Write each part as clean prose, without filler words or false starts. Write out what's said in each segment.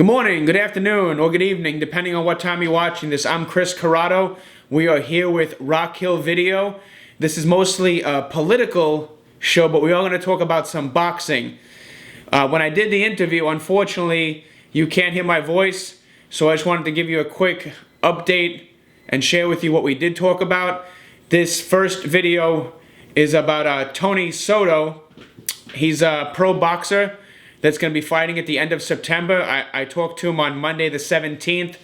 Good morning, good afternoon, or good evening, depending on what time you're watching this. I'm Chris Corrado. We are here with Rock Hill Video. This is mostly a political show, but we are going to talk about some boxing. When I did the interview, unfortunately, you can't hear my voice, so I just wanted to give you a quick update and share with you what we did talk about. This first video is about Tony Soto. He's a pro boxer that's going to be fighting at the end of September. I talked to him on Monday the 17th.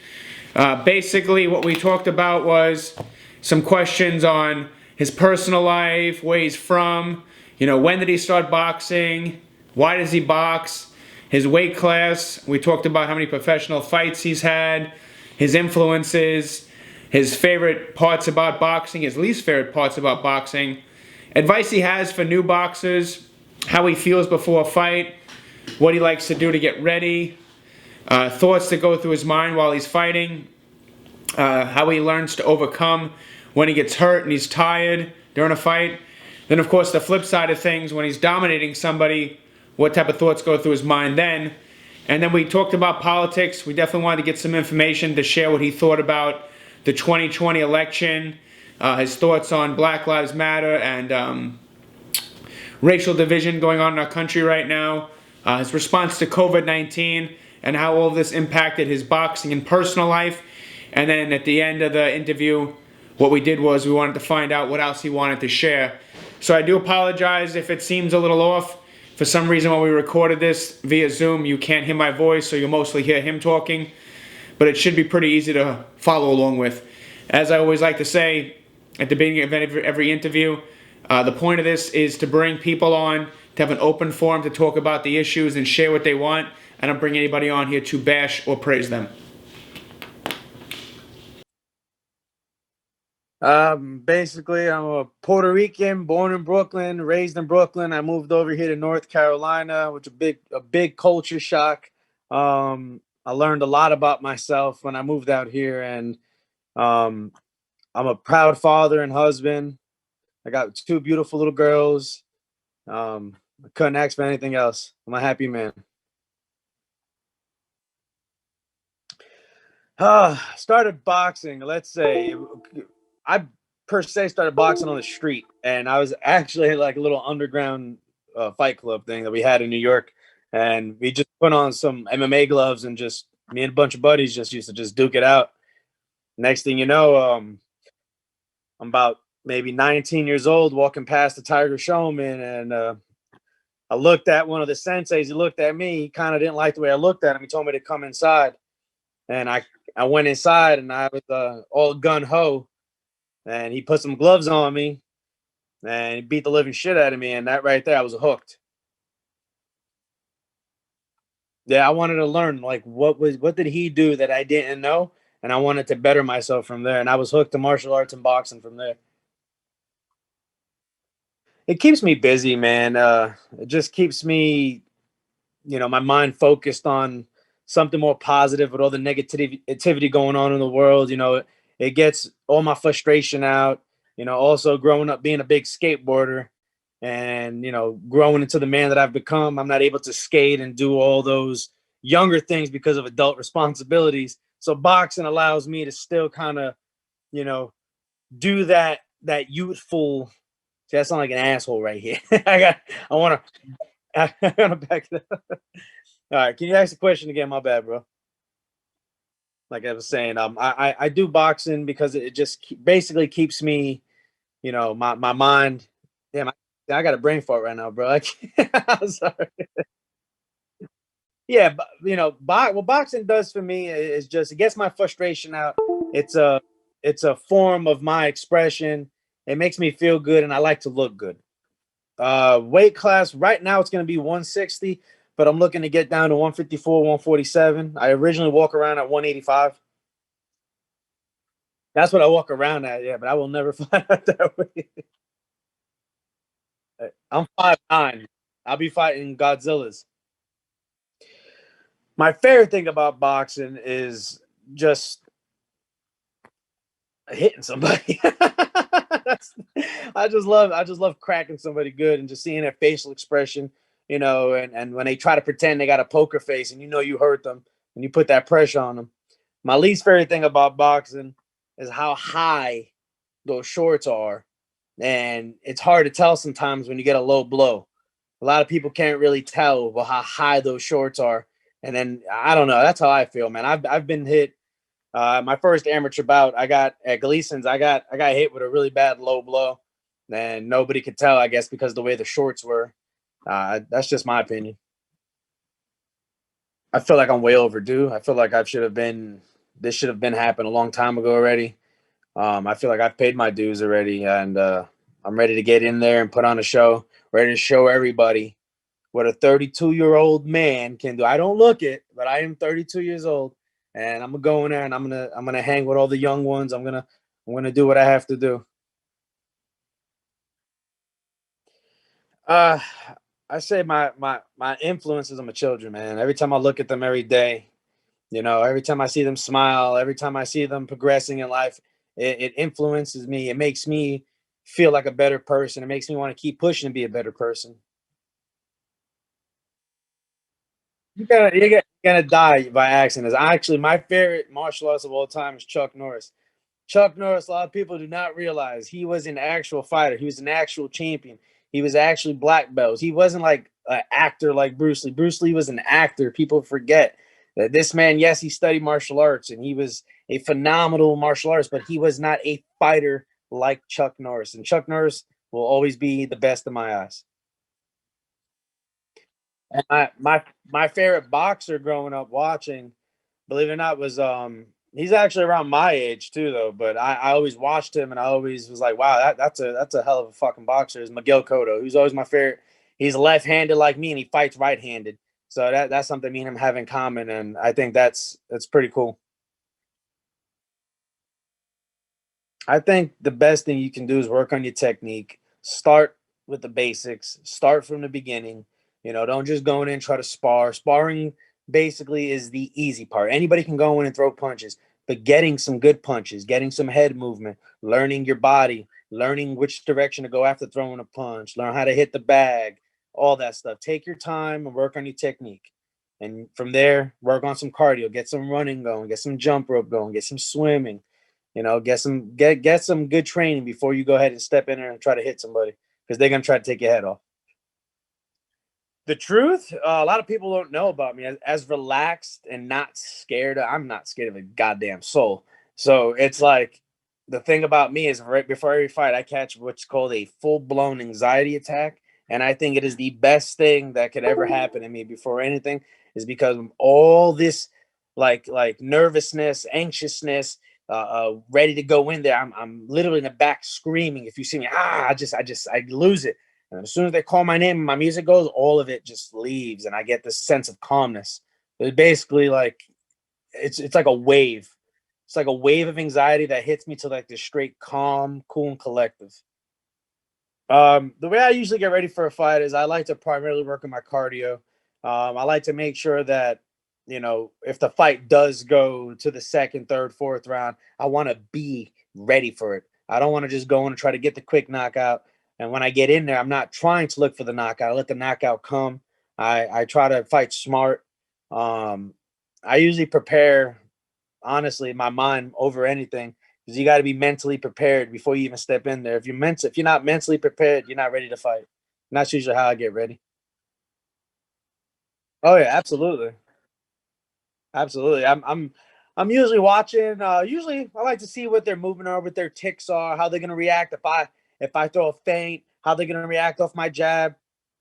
Basically, what we talked about was some questions on his personal life, where he's from, when did he start boxing, why does he box, his weight class. We talked about how many professional fights he's had, his influences, his favorite parts about boxing, his least favorite parts about boxing, advice he has for new boxers, how he feels before a fight, what he likes to do to get ready, thoughts that go through his mind while he's fighting, how he learns to overcome when he gets hurt and he's tired during a fight. Then, of course, the flip side of things, when he's dominating somebody, what type of thoughts go through his mind then. And then we talked about politics. We definitely wanted to get some information to share what he thought about the 2020 election, his thoughts on Black Lives Matter and racial division going on in our country right now, his response to COVID-19, and how all of this impacted his boxing and personal life. And then at the end of the interview, what we did was we wanted to find out what else he wanted to share. So I do apologize if it seems a little off. For some reason, when we recorded this via Zoom, you can't hear my voice, so you'll mostly hear him talking. But it should be pretty easy to follow along with. As I always like to say at the beginning of every interview, the point of this is to bring people on, to have an open forum to talk about the issues and share what they want. I don't bring anybody on here to bash or praise them. Basically, I'm a Puerto Rican, born in Brooklyn, raised in Brooklyn. I moved over here to North Carolina, which is a big culture shock. I learned a lot about myself when I moved out here, and I'm a proud father and husband. I got two beautiful little girls. I couldn't ask for anything else. I'm a happy man. Started boxing. Let's say I per se started boxing on the street, and I was actually like a little underground fight club thing that we had in New York, and we just put on some MMA gloves and just me and a bunch of buddies just used to just duke it out. Next thing you know, I'm about maybe 19 years old, walking past the Tiger Showman, and I looked at one of the senseis. He looked at me. He kind of didn't like the way I looked at him. He told me to come inside, and I went inside, and I was all gun ho. And he put some gloves on me, and he beat the living shit out of me. And that right there, I was hooked. Yeah, I wanted to learn like what did he do that I didn't know, and I wanted to better myself from there. And I was hooked to martial arts and boxing from there. It keeps me busy, man. It just keeps me, my mind focused on something more positive with all the negativity going on in the world. It gets all my frustration out. Also growing up being a big skateboarder and, growing into the man that I've become, I'm not able to skate and do all those younger things because of adult responsibilities. So boxing allows me to still kind of, do that youthful. See, I sound like an asshole right here. I want to back it up. All right, can you ask the question again? My bad, bro. Like I was saying, I do boxing because it just basically keeps me, my mind. Damn, I got a brain fart right now, bro. I'm sorry. Yeah, but what boxing does for me is just it gets my frustration out. It's a form of my expression. It makes me feel good, and I like to look good. Weight class right now it's going to be 160, but I'm looking to get down to 154, 147. I originally walk around at 185. That's what I walk around at, yeah, but I will never fight out that way. I'm 5'9". I'll be fighting Godzillas. My favorite thing about boxing is just hitting somebody. I just love cracking somebody good and just seeing their facial expression, and when they try to pretend they got a poker face and you hurt them, and you put that pressure on them. My least favorite thing about boxing is how high those shorts are, and it's hard to tell sometimes when you get a low blow. A lot of people can't really tell how high those shorts are, and then I don't know. That's how I feel, man. I've been hit. My first amateur bout, I got at Gleason's. I got hit with a really bad low blow, and nobody could tell. I guess because the way the shorts were. That's just my opinion. I feel like I'm way overdue. I feel like I should have been. This should have been happened a long time ago already. I feel like I've paid my dues already, and I'm ready to get in there and put on a show. Ready to show everybody what a 32-year-old man can do. I don't look it, but I am 32 years old, and I'm gonna go in there and I'm gonna hang with all the young ones. I'm gonna do what I have to do. Uh, I say my influences on my children, man. Every time I look at them every day, every time I see them smile, every time I see them progressing in life, it influences me. It makes me feel like a better person. It makes me want to keep pushing to be a better person. You're gonna die by accident. Is actually my favorite martial arts of all time is Chuck Norris. Chuck Norris, a lot of people do not realize he was an actual fighter. He was an actual champion. He was actually black belts. He wasn't like an actor like Bruce Lee. Bruce Lee was an actor. People forget that this man, yes, he studied martial arts and he was a phenomenal martial artist, but he was not a fighter like Chuck Norris. And Chuck Norris will always be the best in my eyes. And my favorite boxer growing up watching, believe it or not, was he's actually around my age too though. But I always watched him and I always was like, wow, that's a hell of a fucking boxer. Is Miguel Cotto. He's always my favorite. He's left-handed like me and he fights right-handed. So that's something me and him have in common, and I think that's pretty cool. I think the best thing you can do is work on your technique. Start with the basics. Start from the beginning. Don't just go in and try to spar. Sparring basically is the easy part. Anybody can go in and throw punches, but getting some good punches, getting some head movement, learning your body, learning which direction to go after throwing a punch, learn how to hit the bag, all that stuff. Take your time and work on your technique. And from there, work on some cardio, get some running going, get some jump rope going, get some swimming, get some good training before you go ahead and step in there and try to hit somebody because they're gonna try to take your head off. The truth, a lot of people don't know about me as relaxed and not scared. I'm not scared of a goddamn soul. So it's like the thing about me is right before every fight, I catch what's called a full blown anxiety attack, and I think it is the best thing that could ever happen to me before anything is because of all this like nervousness, anxiousness, ready to go in there. I'm literally in the back screaming. If you see me, I lose it. And as soon as they call my name and my music goes, all of it just leaves, and I get this sense of calmness. It's basically like it's like a wave. It's like a wave of anxiety that hits me to like this straight calm, cool, and collective. The way I usually get ready for a fight is I like to primarily work on my cardio. I like to make sure that if the fight does go to the second, third, fourth round, I want to be ready for it. I don't want to just go in and try to get the quick knockout. And when I get in there, I'm not trying to look for the knockout. I let the knockout come. I try to fight smart. Um, I usually prepare honestly my mind over anything because you got to be mentally prepared before you even step in there. If you're not mentally prepared, you're not ready to fight. And that's usually how I get ready. Oh yeah, absolutely. Absolutely. I'm usually watching. Usually, I like to see what their movement are, what their ticks are, how they're gonna react if I throw a feint, how they're gonna react off my jab,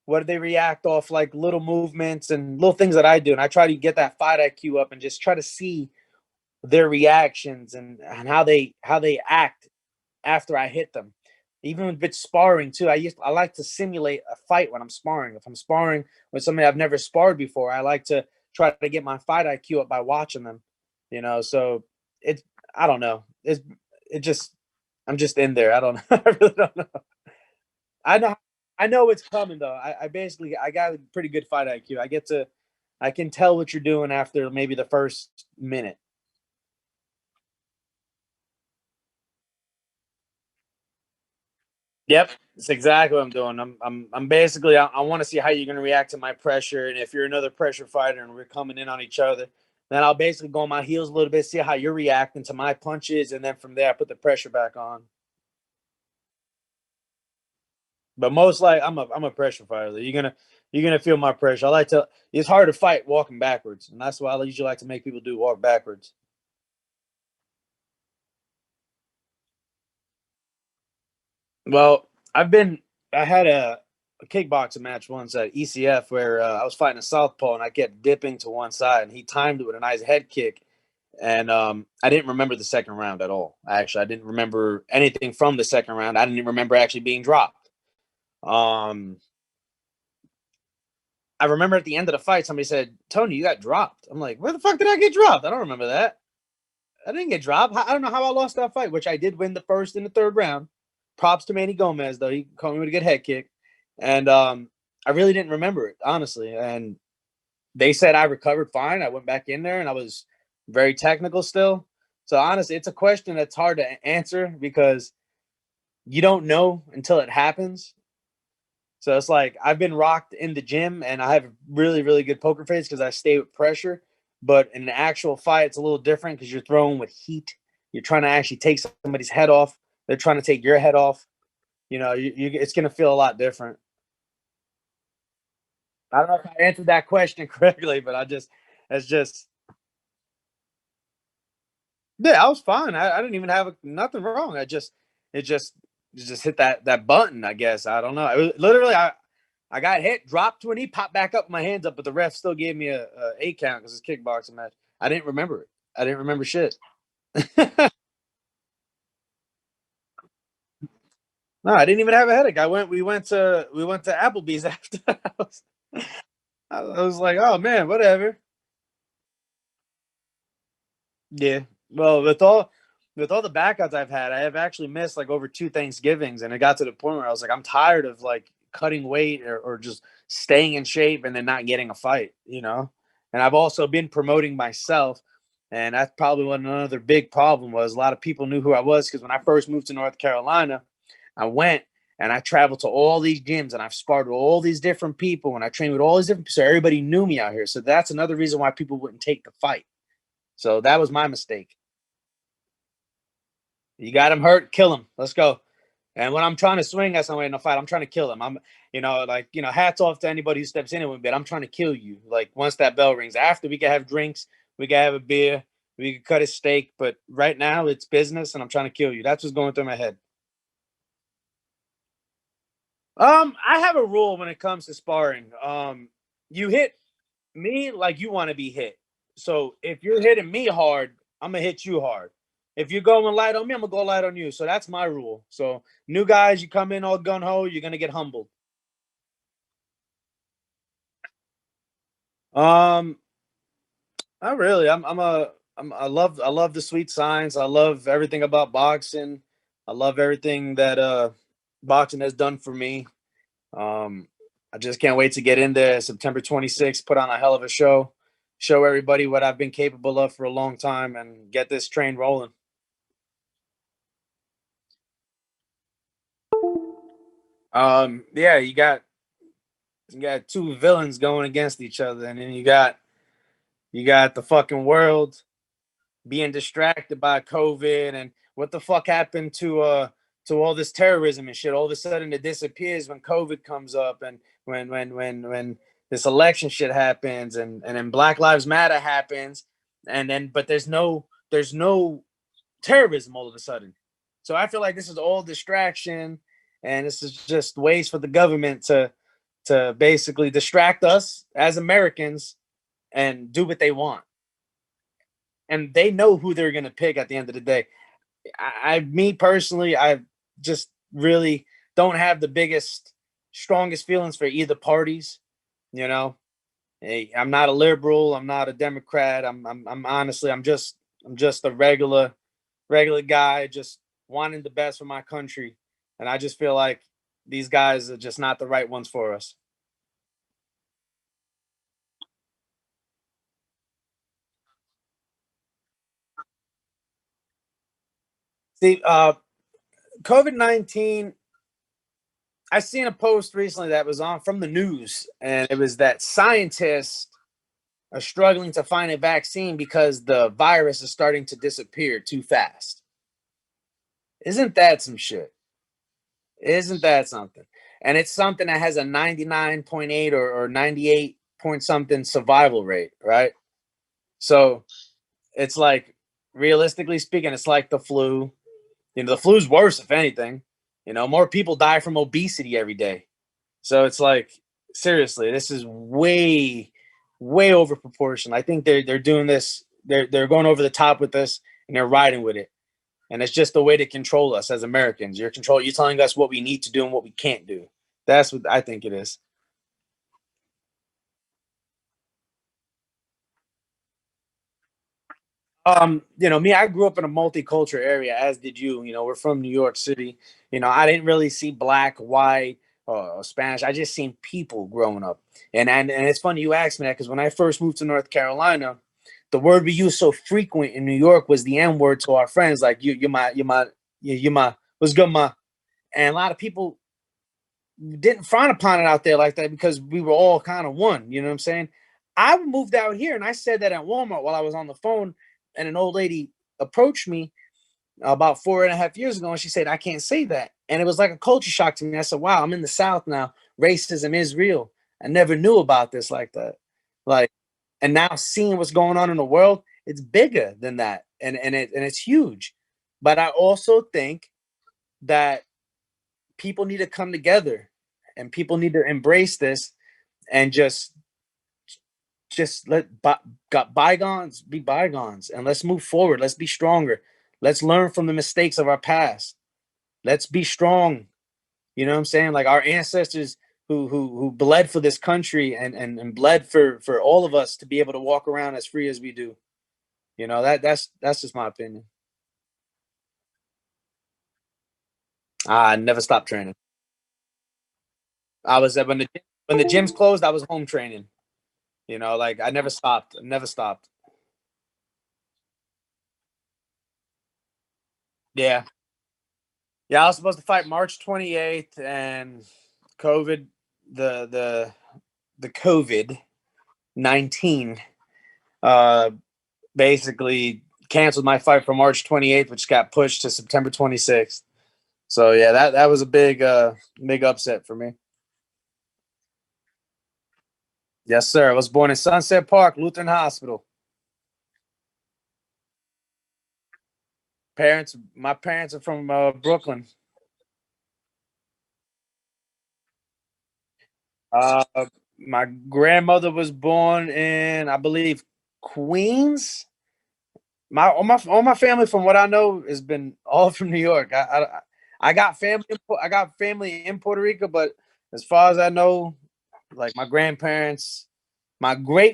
what do they react off like little movements and little things that I do, and I try to get that fight IQ up and just try to see their reactions and how they act after I hit them. Even with sparring too, I like to simulate a fight when I'm sparring. If I'm sparring with somebody I've never sparred before, I like to try to get my fight IQ up by watching them. So it's I don't know. It just I'm just in there. I don't know. I really don't know. I know I know it's coming though. I got a pretty good fight IQ. I can tell what you're doing after maybe the first minute. Yep, that's exactly what I'm doing. I'm basically I want to see how you're going to react to my pressure, and if you're another pressure fighter and we're coming in on each other, Then I'll basically go on my heels a little bit, see how you're reacting to my punches, and then from there I put the pressure back on. But most like I'm a pressure fighter. You're gonna feel my pressure. I like to. It's hard to fight walking backwards, and that's why I usually like to make people do walk backwards. Well, I had a kickboxing match once at ECF where I was fighting a southpaw and I kept dipping to one side, and he timed it with a nice head kick, and I didn't remember the second round at all. Actually, I didn't remember anything from the second round. I didn't even remember actually being dropped. Um, I remember at the end of the fight, somebody said, "Tony, you got dropped." I'm like, "Where the fuck did I get dropped? I don't remember that. I didn't get dropped. I don't know how I lost that fight, which I did win the first and the third round. Props to Manny Gomez, though. He caught me with a good head kick. And I really didn't remember it, honestly. And they said I recovered fine. I went back in there and I was very technical still. So honestly, it's a question that's hard to answer because you don't know until it happens. So it's like I've been rocked in the gym and I have a really, really good poker face because I stay with pressure. But in an actual fight, it's a little different because you're throwing with heat. You're trying to actually take somebody's head off. They're trying to take your head off. It's going to feel a lot different. I don't know if I answered that question correctly, but it's just, yeah, I was fine. I didn't even have nothing wrong. It just, it just hit that button. I guess I don't know. It was literally I got hit, dropped to a knee, popped back up, my hands up, but the ref still gave me a 8 count because it's a kickboxing match. I didn't remember it. I didn't remember shit. No, I didn't even have a headache. We went to Applebee's after. I was like, oh man, whatever. Yeah. Well, with all the backouts I've had, I have actually missed like over two Thanksgivings, and it got to the point where I was like, I'm tired of like cutting weight or just staying in shape and then not getting a fight. And I've also been promoting myself, and that's probably what another big problem was. A lot of people knew who I was because when I first moved to North Carolina, I went and I traveled to all these gyms and I've sparred with all these different people and I trained with all these different people. So everybody knew me out here. So that's another reason why people wouldn't take the fight. So that was my mistake. You got him hurt, kill him. Let's go. And when I'm trying to swing at somebody in a fight, I'm trying to kill him. Hats off to anybody who steps in it with me, but I'm trying to kill you. Like once that bell rings, after we can have drinks, we can have a beer, we can cut a steak. But right now it's business and I'm trying to kill you. That's what's going through my head. I have a rule when it comes to sparring. You hit me like you want to be hit. So if you're hitting me hard, I'm gonna hit you hard. If you're going light on me, I'm gonna go light on you. So that's my rule. So new guys, you come in all gun ho, you're gonna get humbled. Um, Not really. I love the sweet science. I love everything about boxing. I love everything that boxing has done for me. Um, I just can't wait to get in there September 26th, put on a hell of a show everybody what I've been capable of for a long time, and get this train rolling. Yeah, you got two villains going against each other, and then you got the fucking world being distracted by COVID and what the fuck happened to all this terrorism and shit. All of a sudden it disappears when COVID comes up and when this election shit happens and then Black Lives Matter happens and then but there's no terrorism all of a sudden. So I feel like this is all distraction and this is just ways for the government to basically distract us as Americans and do what they want. And they know who they're going to pick at the end of the day. Me personally, I just really don't have the biggest, strongest feelings for either parties. You know, hey, I'm not a liberal. I'm not a Democrat. I'm honestly, I'm just a regular guy, just wanting the best for my country. And I just feel like these guys are just not the right ones for us. See, COVID-19, I seen a post recently that was on from the news, and it was that scientists are struggling to find a vaccine because the virus is starting to disappear too fast. Isn't that some shit? Isn't that something? And it's something that has a 99.8 or 98 point something survival rate, right? So it's like, realistically speaking, it's like the flu. The flu's worse, if anything. More people die from obesity every day. So it's like, seriously, this is way, way over proportion. I think they're doing this. They're going over the top with this, and they're riding with it. And it's just a way to control us as Americans. You're telling us what we need to do and what we can't do. That's what I think it is. Me, I grew up in a multicultural area, as did you. We're from New York City. I didn't really see black, white, or Spanish. I just seen people growing up. And it's funny you asked me that, because when I first moved to North Carolina, the word we used so frequent in New York was the N word to our friends, like you my what's good, ma. And a lot of people didn't frown upon it out there like that, because we were all kind of one. You know what I'm saying? I moved out here and I said that at Walmart while I was on the phone, and an old lady approached me about 4.5 years ago, and she said, "I can't say that." And it was like a culture shock to me. I said, "Wow, I'm in the South now. Racism is real. I never knew about this like that." Like, and now seeing what's going on in the world, it's bigger than that, and it's huge. But I also think that people need to come together, and people need to embrace this, and just let got bygones be bygones, and let's move forward. Let's be stronger. Let's learn from the mistakes of our past. Let's be strong. You know what I'm saying? Like our ancestors who bled for this country, and bled for all of us to be able to walk around as free as we do. That's just my opinion. I never stopped training. I was when the gyms closed, I was home training. Like I never stopped. I never stopped. Yeah. Yeah, I was supposed to fight March 28th, and COVID, the the the COVID-19, uh, basically canceled my fight for March 28th, which got pushed to September 26th. So yeah, that was a big upset for me. Yes, sir. I was born in Sunset Park, Lutheran Hospital. My parents are from Brooklyn. Uh, my grandmother was born in, I believe, Queens. All my family, from what I know, has been all from New York. I got family in Puerto Rico, but as far as I know, like my great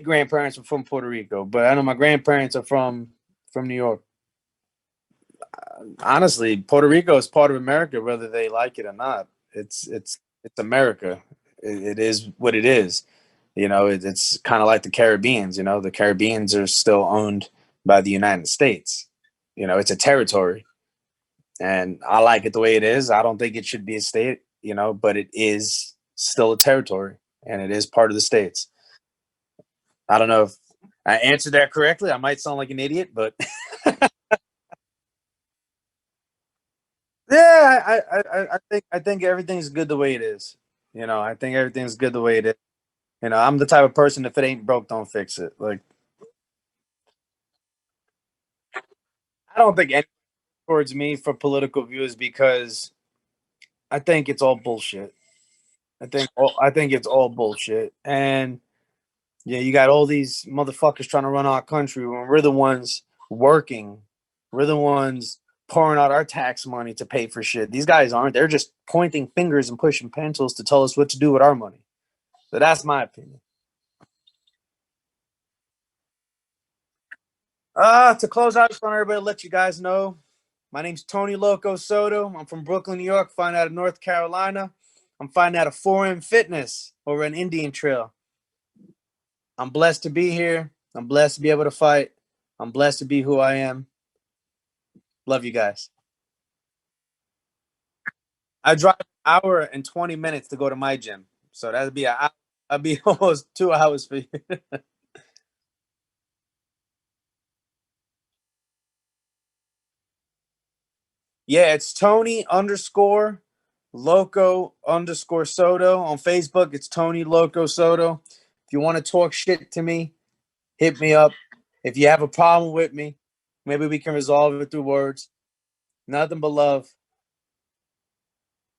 grandparents are from Puerto Rico, but I know my grandparents are from New York. Honestly, Puerto Rico is part of America, whether they like it or not. It's America. It is what it is. It's kind of like the Caribbeans. The Caribbeans are still owned by the United States. It's a territory, and I like it the way it is. I don't think it should be a state. But it is still a territory, and it is part of the states. I don't know if I answered that correctly. I might sound like an idiot, but yeah, I think everything's good the way it is. I think everything's good the way it is. I'm the type of person, if it ain't broke, don't fix it. Like, I don't think any towards me for political views, because I think it's all bullshit. I think it's all bullshit. And yeah, you got all these motherfuckers trying to run our country when we're the ones working. We're the ones pouring out our tax money to pay for shit. These guys aren't. They're just pointing fingers and pushing pencils to tell us what to do with our money. So that's my opinion. To close out, just want everybody to let you guys know, my name's Tony Loco Soto. I'm from Brooklyn, New York, fighting out of North Carolina. I'm fighting out of 4M Fitness over an Indian Trail. I'm blessed to be here. I'm blessed to be able to fight. I'm blessed to be who I am. Love you guys. I drive an hour and 20 minutes to go to my gym. So that'd be almost 2 hours for you. Yeah, it's Tony underscore Loco underscore Soto. On Facebook, it's Tony Loco Soto. If you want to talk shit to me, hit me up. If you have a problem with me, maybe we can resolve it through words. Nothing but love.